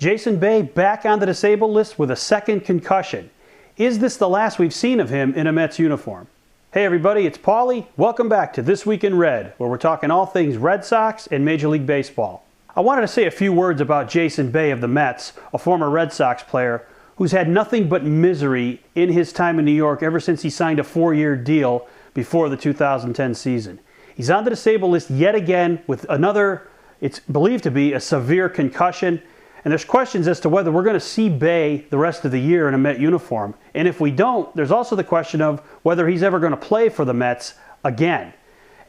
Jason Bay back on the disabled list with a second concussion. Is this the last we've seen of him in a Mets uniform? Hey everybody, it's Paulie. Welcome back to This Week in Red, where we're talking all things Red Sox and Major League Baseball. I wanted to say a few words about Jason Bay of the Mets, a former Red Sox player who's had nothing but misery in his time in New York ever since he signed a 4-year deal before the 2010 season. He's on the disabled list yet again with another, it's believed to be a severe concussion. And there's questions as to whether we're going to see Bay the rest of the year in a Met uniform. And if we don't, there's also the question of whether he's ever going to play for the Mets again.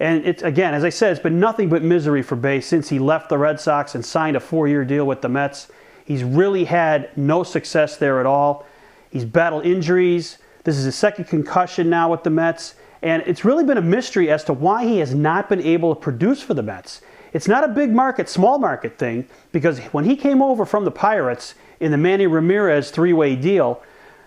And it's, again, as I said, it's been nothing but misery for Bay since he left the Red Sox and signed a 4-year deal with the Mets. He's really had no success there at all. He's battled injuries. This is his second concussion now with the Mets. And it's really been a mystery as to why he has not been able to produce for the Mets. It's not a big market, small market thing, because when he came over from the Pirates in the Manny Ramirez three-way deal,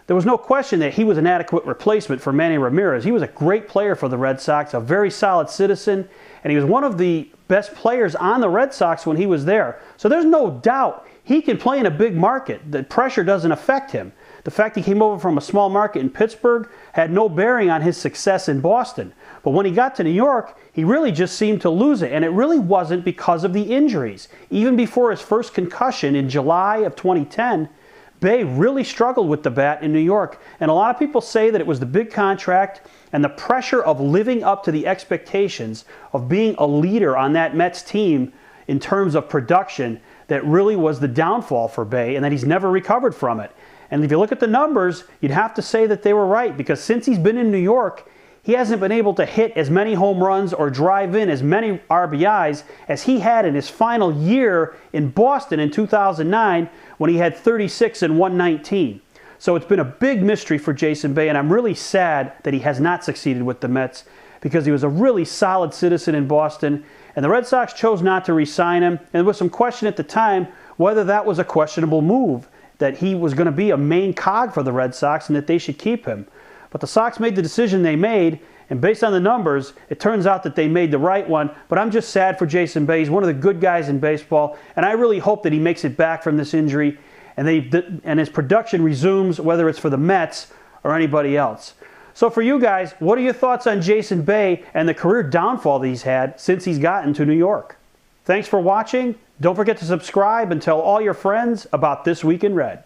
there was no question that he was an adequate replacement for Manny Ramirez. He was a great player for the Red Sox, a very solid citizen, and he was one of the best players on the Red Sox when he was there. So there's no doubt he can play in a big market. The pressure doesn't affect him. The fact he came over from a small market in Pittsburgh had no bearing on his success in Boston. But when he got to New York, he really just seemed to lose it. And it really wasn't because of the injuries. Even before his first concussion in July of 2010, Bay really struggled with the bat in New York. And a lot of people say that it was the big contract and the pressure of living up to the expectations of being a leader on that Mets team in terms of production that really was the downfall for Bay, and that he's never recovered from it. And if you look at the numbers, you'd have to say that they were right, because since he's been in New York, he hasn't been able to hit as many home runs or drive in as many RBIs as he had in his final year in Boston in 2009 when he had 36 and 119. So it's been a big mystery for Jason Bay, and I'm really sad that he has not succeeded with the Mets, because he was a really solid citizen in Boston, and the Red Sox chose not to re-sign him. And there was some question at the time whether that was a questionable move, that he was going to be a main cog for the Red Sox and that they should keep him. But the Sox made the decision they made, and based on the numbers, it turns out that they made the right one. But I'm just sad for Jason Bay. He's one of the good guys in baseball, and I really hope that he makes it back from this injury and his production resumes, whether it's for the Mets or anybody else. So for you guys, what are your thoughts on Jason Bay and the career downfall that he's had since he's gotten to New York? Thanks for watching. Don't forget to subscribe and tell all your friends about This Week in Red.